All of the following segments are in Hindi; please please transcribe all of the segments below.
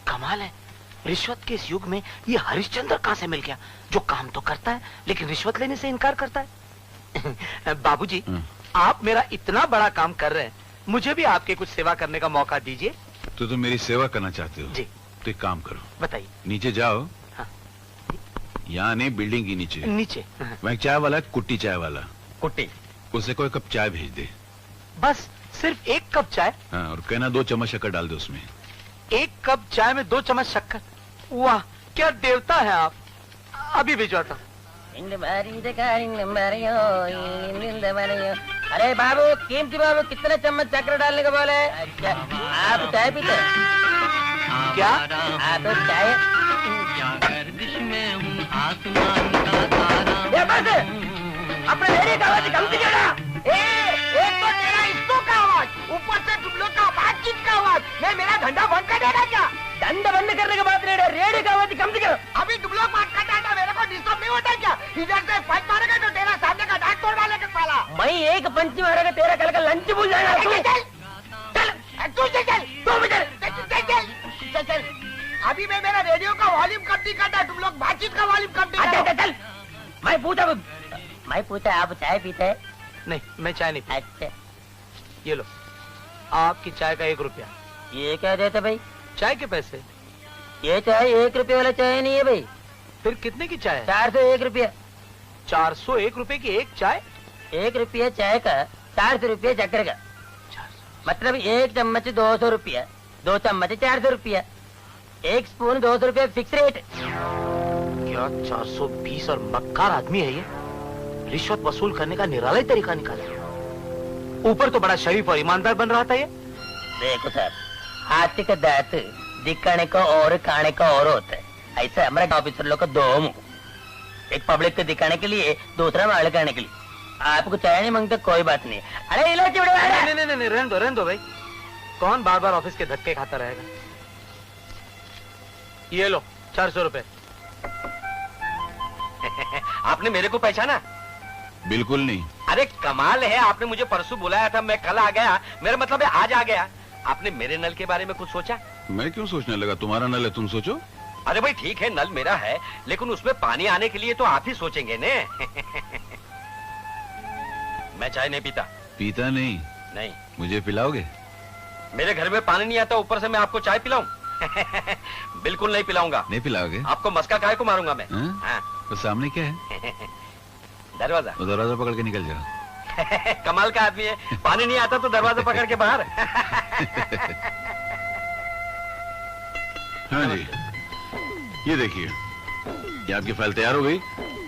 कमाल है, रिश्वत के इस युग में ये हरिश्चंद्र कहां से मिल गया जो काम तो करता है लेकिन रिश्वत लेने से इनकार करता है। बाबूजी, आप मेरा इतना बड़ा काम कर रहे हैं, मुझे भी आपके कुछ सेवा करने का मौका दीजिए। तो तुम मेरी सेवा करना चाहते हो? जी। तो एक काम करो, बताइए। नीचे जाओ। हाँ। यहाँ नहीं, बिल्डिंग की नीचे। नीचे? वहाँ एक चाय वाला है, कुट्टी चाय वाला। कुट्टी? उसे कोई कप चाय भेज दे। बस सिर्फ एक कप चाय? हाँ, और कहना 2 चम्मच शक्कर डाल दे उसमें। 1 कप चाय में 2 चम्मच शक्कर? वाह, क्या देवता है आप। अभी भिजवाता। अरे बाबू, कीमती बाबू, कितने चम्मच शक्कर डालने का बोले? अच्छा, आप चाय पीते? क्या? आप चाय? अपने रेडियो का आवाज कम कीजिएगा। एक तो तेरा इसको का आवाज, ऊपर से तुम लोग का बातचीत का आवाज। मैं मेरा धंधा बंद कर देगा क्या? धंधा बंद करने के बाद रेडियो का आवाज कम करो। अभी तुम लोग बात करता था, मेरे को डिस्टर्ब नहीं होता क्या? इधर से पंच मारेगा तो तेरा सामने का दांत तोड़ डालेगा साला। मैं एक पंच मारेगा, तेरा कल का लंच भूल जाएगा। चल, अभी मैं मेरा रेडियो का वॉल्यूम कम नहीं करता, तुम लोग बातचीत का वॉल्यूम कम नहीं करता। चल, मैं पूछा आप चाय पीते? नहीं, मैं चाय नहीं पीता। अच्छा, ये लो, आपकी चाय का 1 रुपया। ये क्या देते भाई? चाय के पैसे। ये चाय 1 रुपये वाला चाय नहीं है भाई। फिर कितने की चाय है? 401 रुपया। 401 रुपए की एक चाय? 1 रुपया चाय का, 400 रुपया शक्कर का। मतलब 1 चम्मच 200 रुपया, 2 चम्मच 400 रुपया, 1 स्पून 200 रुपया फिक्स रेट। क्या 420 और मक्कार आदमी है ये? रिश्वत वसूल करने का निराला तरीका निकाला। ऊपर तो बड़ा शरीफ और ईमानदार बन रहा था ये। देखो साहब, हाथी का दांत दिखाने का और खाने का और होता है। ऐसे हमारे ऑफिसर लोग का 2 मुंह, एक पब्लिक को दिखाने के लिए, दूसरा माल करने के लिए। आपको चाय नहीं मांगते कोई बात नहीं। अरे इलायची नहीं, रहने दो भाई। कौन बार बार ऑफिस के धक्के खाता रहेगा। ये लो 400 रुपए। आपने मेरे को पहचाना? बिल्कुल नहीं। अरे कमाल है, आपने मुझे परसों बुलाया था, मैं कल आ गया। मेरा मतलब है आज आ गया। आपने मेरे नल के बारे में कुछ सोचा? मैं क्यों सोचने लगा, तुम्हारा नल है, तुम सोचो। अरे भाई ठीक है, नल मेरा है, लेकिन उसमें पानी आने के लिए तो आप ही सोचेंगे ने। मैं चाय नहीं पीता। पीता नहीं? नहीं। मुझे पिलाओगे? मेरे घर में पानी नहीं आता, ऊपर से मैं आपको चाय पिलाऊं? बिल्कुल नहीं पिलाऊंगा। नहीं पिलाओगे? आपको मस्का काहे को मारूंगा मैं। हाँ? तो सामने क्या है? दरवाजा। दरवाजा पकड़ के निकल जाओ। कमाल का आदमी है, पानी नहीं आता तो दरवाजा पकड़ के बाहर। हाँ जी, ये देखिए, ये आपकी फाइल तैयार हो गई।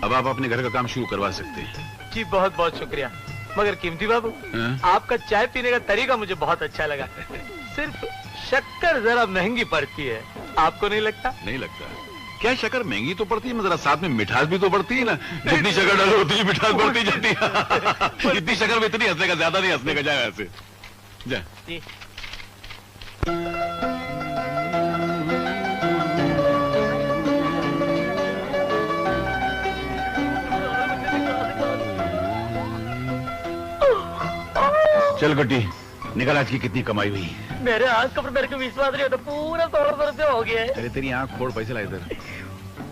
अब आप अपने घर का काम शुरू करवा सकते हैं। जी बहुत बहुत शुक्रिया। मगर कीमती बाबू, आपका चाय पीने का तरीका मुझे बहुत अच्छा लगा। सिर्फ शक्कर जरा महंगी पड़ती है, आपको नहीं लगता? नहीं लगता। क्या शक्कर महंगी तो पड़ती है, मगर साथ में मिठास भी तो बढ़ती है ना। जितनी शक्कर डालो उतनी मिठास बढ़ती जाती है। इतनी शक्कर में इतनी हंसने का, ज्यादा नहीं हंसने का। जाए ऐसे जा। चल गुड्डी, निकल, आज की कितनी कमाई हुई? मेरे आंख पर मेरे को विश्वास नहीं होता, पूरा 100 रुपये हो गया। अरे तेरी आंख फोड़, पैसे ला इधर।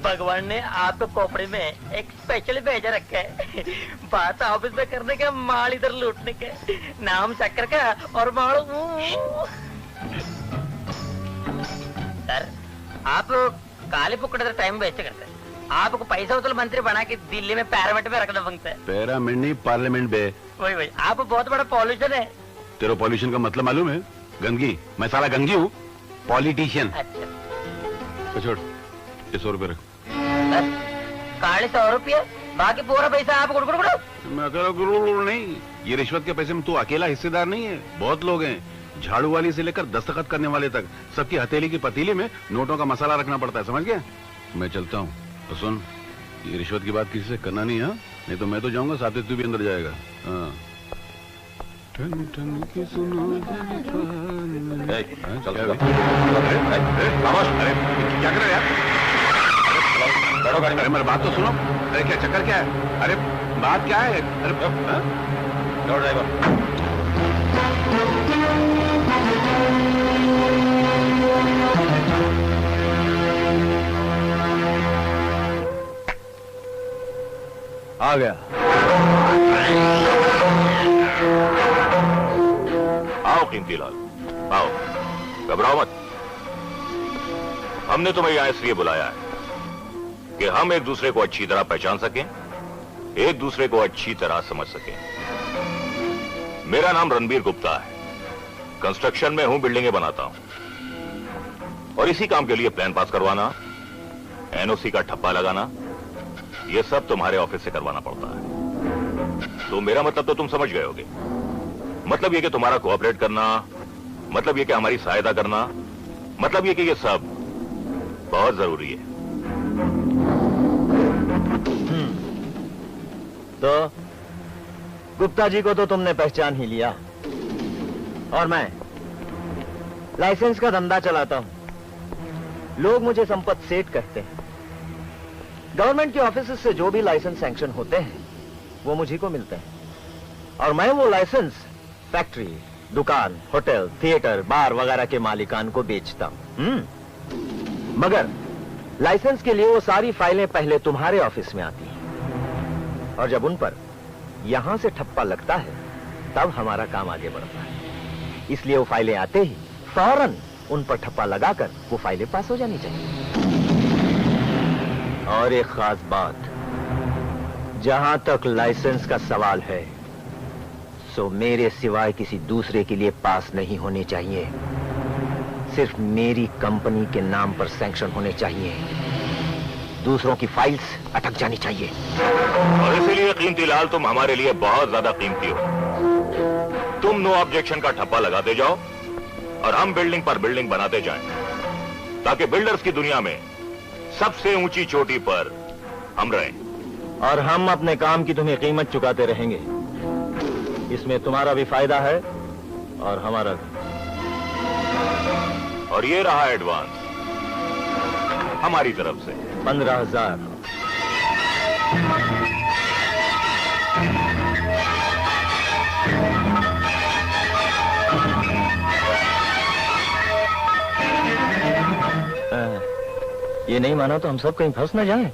भगवान ने आपको खोपड़ी में एक स्पेशल भेजा रखा है। बात ऑफिस में करने का, माल इधर लूटने का। नाम चक्कर का और माल। सर, आप काले पुकड़े टाइम वेस्ट करते हैं। आपको पैसा वसूल मंत्री बना के दिल्ली में पार्लियामेंट में रखना मांगता है। पार्लियामेंट नहीं, पार्लियामेंट बे। वही आप बहुत बड़ा पॉल्यूशन है। तेरे पॉल्यूशन का मतलब मालूम है? गंदगी। मैं साला गंदगी हूँ, पॉलिटिशियन। अच्छा तो छोड़, ये 100 रुपए रख। काले 100 रुपया, बाकी पूरा पैसा आप गुड़गुड़। मैं अकेला गुड़गुड़ नहीं, ये रिश्वत के पैसे में तू अकेला हिस्सेदार नहीं है, बहुत लोग हैं। झाड़ू वाली से लेकर दस्तखत करने वाले तक सबकी हथेली की पतीली में नोटों का मसाला रखना पड़ता है, समझ गया? मैं चलता हूँ। तो सुन, ये रिश्वत की बात किसी से करना नहीं है, नहीं तो मैं तो जाऊंगा, साथ तू भी अंदर जाएगा। हाँ। टन टन की सुनो क्या कर रहे यार? अरे मेरी बात तो सुनो। अरे क्या चक्कर क्या है? अरे बात क्या है? अरे ड्राइवर आ गया। आओ कीमती लाल, आओ, घबराओ मत। हमने तुम्हें यहां इसलिए बुलाया है कि हम एक दूसरे को अच्छी तरह पहचान सकें, एक दूसरे को अच्छी तरह समझ सकें। मेरा नाम रणबीर गुप्ता है, कंस्ट्रक्शन में हूं, बिल्डिंगें बनाता हूं, और इसी काम के लिए प्लान पास करवाना, एनओसी का ठप्पा लगाना, यह सब तुम्हारे ऑफिस से करवाना पड़ता है। तो मेरा मतलब तो तुम समझ गए होगे। मतलब यह कि तुम्हारा कोऑपरेट करना, मतलब यह कि हमारी सहायता करना, मतलब यह कि यह सब बहुत जरूरी है। तो गुप्ता जी को तो तुमने पहचान ही लिया, और मैं लाइसेंस का धंधा चलाता हूं। लोग मुझे संपत सेठ कहते हैं। गवर्नमेंट के ऑफिस से जो भी लाइसेंस सैंक्शन होते हैं वो मुझी को मिलते हैं, और मैं वो लाइसेंस फैक्ट्री, दुकान, होटल, थिएटर, बार वगैरह के मालिकान को बेचता हूं। मगर लाइसेंस के लिए वो सारी फाइलें पहले तुम्हारे ऑफिस में आती हैं, और जब उन पर यहां से ठप्पा लगता है तब हमारा काम आगे बढ़ता है। इसलिए वो फाइलें आते ही फौरन उन पर ठप्पा लगाकर वो फाइलें पास हो जानी चाहिए। और एक खास बात, जहां तक लाइसेंस का सवाल है, सो मेरे सिवाय किसी दूसरे के लिए पास नहीं होने चाहिए। सिर्फ मेरी कंपनी के नाम पर सैंक्शन होने चाहिए। दूसरों की फाइल्स अटक जानी चाहिए। और इसीलिए कीमती लाल, तुम हमारे लिए बहुत ज्यादा कीमती हो। तुम नो ऑब्जेक्शन का ठप्पा लगाते जाओ और हम बिल्डिंग पर बिल्डिंग बनाते जाएं, ताकि बिल्डर्स की दुनिया में सबसे ऊंची चोटी पर हम रहें। और हम अपने काम की तुम्हें कीमत चुकाते रहेंगे। इसमें तुम्हारा भी फायदा है और हमारा भी। और ये रहा एडवांस हमारी तरफ से 15,000। ये नहीं माना तो हम सब कहीं फंस न जाएं।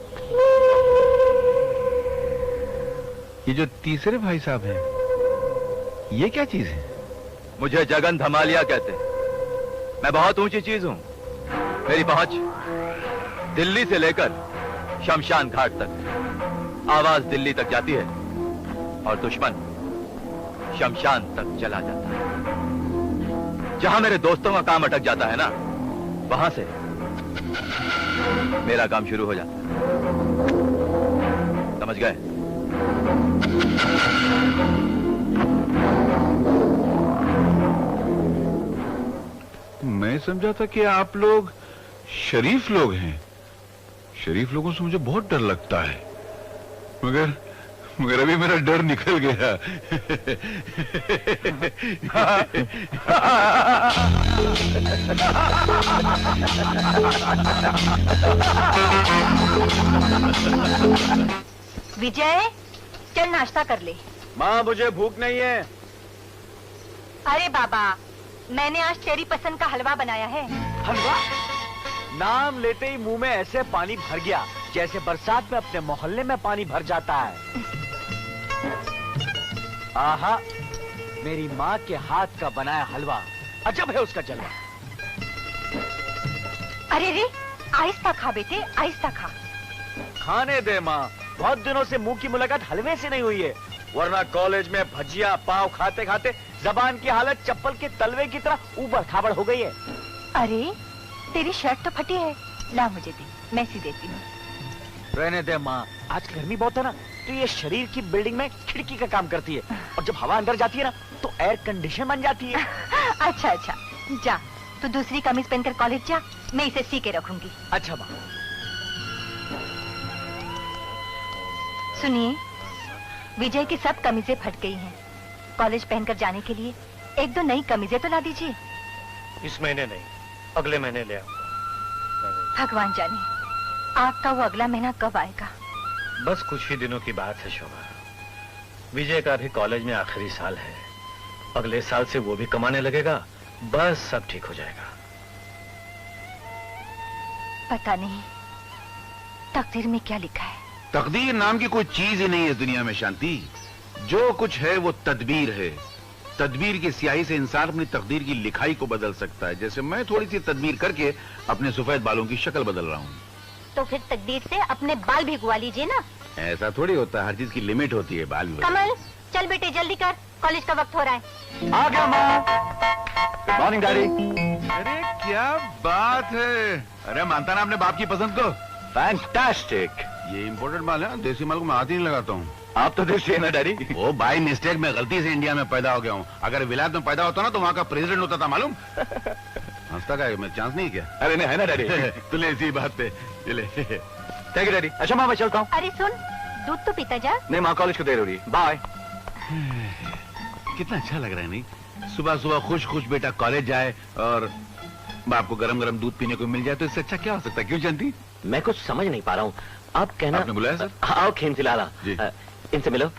ये जो तीसरे भाई साहब हैं, ये क्या चीज है? मुझे जगन धमालिया कहते हैं। मैं बहुत ऊंची चीज हूं। मेरी पहुंच दिल्ली से लेकर शमशान घाट तक, आवाज दिल्ली तक जाती है और दुश्मन शमशान तक चला जाता है। जहां मेरे दोस्तों का काम अटक जाता है ना, वहां से मेरा काम शुरू हो जाता है। समझ गए? मैं समझा था कि आप लोग शरीफ लोग हैं। शरीफ लोगों से मुझे बहुत डर लगता है, मगर अभी मेरा डर निकल गया। विजय, चल नाश्ता कर ले। माँ, मुझे भूख नहीं है। अरे बाबा, मैंने आज तेरी पसंद का हलवा बनाया है। हलवा? नाम लेते ही मुंह में ऐसे पानी भर गया जैसे बरसात में अपने मोहल्ले में पानी भर जाता है। आहा, मेरी माँ के हाथ का बनाया हलवा अजब है उसका जलवा। अरे रे, आहिस्ता खा बेटे, आहिस्ता खा। खाने दे माँ, बहुत दिनों से मुंह की मुलाकात हलवे से नहीं हुई है, वरना कॉलेज में भजिया पाव खाते खाते जबान की हालत चप्पल के तलवे की तरह ऊबड़ खाबड़ हो गई है। अरे, तेरी शर्ट तो फटी है, ला मुझे दे, मैं सी देती हूँ। रहने दे माँ, आज गर्मी बहुत है ना, तो ये शरीर की बिल्डिंग में खिड़की का काम करती है, और जब हवा अंदर जाती है ना तो एयर कंडीशन बन जाती है। अच्छा अच्छा, जा तू दूसरी कमीज पहनकर कॉलेज जा, मैं इसे सी के रखूंगी। अच्छा माँ। सुनिए, विजय की सब कमीजें फट गई हैं। कॉलेज पहनकर जाने के लिए एक दो नई कमीजें तो ला दीजिए। इस महीने नहीं, अगले महीने ले आओ। भगवान जाने आपका वो अगला महीना कब आएगा। बस कुछ ही दिनों की बात है शोभा। विजय का भी कॉलेज में आखिरी साल है, अगले साल से वो भी कमाने लगेगा, बस सब ठीक हो जाएगा। पता नहीं तकदीर में क्या लिखा है। तकदीर नाम की कोई चीज ही नहीं है इस दुनिया में शांति। जो कुछ है वो तदबीर है। तदबीर की स्याही से इंसान अपनी तकदीर की लिखाई को बदल सकता है। जैसे मैं थोड़ी सी तदबीर करके अपने सफेद बालों की शक्ल बदल रहा हूँ। तो फिर तकदीर से अपने बाल भी गुवा लीजिए ना। ऐसा थोड़ी होता है, हर चीज की लिमिट होती है। बाल भी कमल चल बेटे जल्दी कर, कॉलेज का वक्त हो रहा है। आ गया माँ। Good morning daddy. अरे क्या बात है। अरे मानता ना अपने बाप की पसंद को। फैंटास्टिक। ये इम्पोर्टेड माल है, देसी माल को मैं हाथ ही नहीं लगाता हूँ। आप तो देश ना डैडी। वो बाय मिस्टेक में गलती से इंडिया में पैदा हो गया हूँ। अगर विलायत में पैदा होता ना तो वहाँ का प्रेसिडेंट होता था मालूम। हंसता का मैं चांस नहीं क्या? अरे नहीं है ना डैडी। तुले इसी बात पे चले। Thank you daddy. अच्छा माँ मैं चलता हूँ। अरे सुन, दूध तो पीता जा। नहीं माँ, कॉलेज को देर हो रही है। बाय। कितना अच्छा लग रहा है नहीं? सुबह सुबह खुश खुश बेटा कॉलेज जाए और बाप को गरम गरम दूध पीने को मिल जाए तो इससे अच्छा क्या हो सकता है? क्यों जानती? मैं कुछ समझ नहीं पा रहा हूँ। आप कहना। आपने बुलाया सर? आओ खेमसिलाला जी। इनसे मिलो।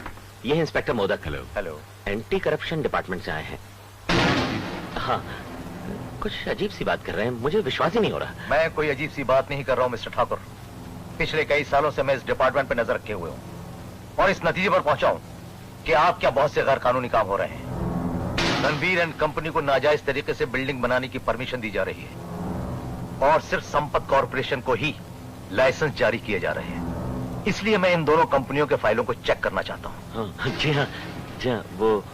ये inspector modak. Hello. Hello. Anti corruption department से आए हैं। हाँ, कुछ अजीब सी बात कर रहे हैं, मुझे विश्वास ही नहीं हो रहा। मैं कोई अजीब सी बात नहीं कर रहा हूँ मिस्टर ठाकुर। पिछले कई सालों से मैं इस डिपार्टमेंट पर नजर रखे हुए हूँ और इस नतीजे पर पहुंचा हूँ कि आप क्या बहुत से गैर कानूनी काम हो रहे हैं। रणवीर एंड कंपनी को नाजायज तरीके से बिल्डिंग बनाने की परमिशन दी जा रही है और सिर्फ संपत कॉर्पोरेशन को ही लाइसेंस जारी किए जा रहे हैं। इसलिए मैं इन दोनों कंपनियों के फाइलों को चेक करना चाहता हूँ। जी हाँ, वो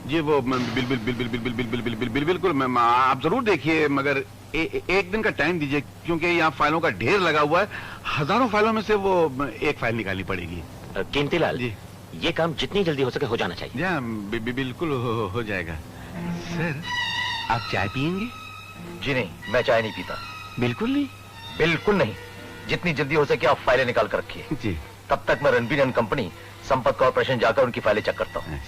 जी वो बिल्कुल मैम आप जरूर देखिए, मगर एक दिन का टाइम दीजिए क्योंकि यहाँ फाइलों का ढेर लगा हुआ है। हजारों फाइलों में से वो एक फाइल निकालनी पड़ेगी। कीमतीलाल जी, ये काम जितनी जल्दी हो सके हो जाना चाहिए। बिल्कुल हो जाएगा। सर आप चाय पियेंगे? जी नहीं, मैं चाय नहीं पीता। बिल्कुल नहीं? बिल्कुल नहीं। जितनी जल्दी हो सके आप फाइलें निकाल कर रखिए। जी। तब तक मैं Ranveer and company Sampat corporation जाकर उनकी फाइलें चेक करता हूँ।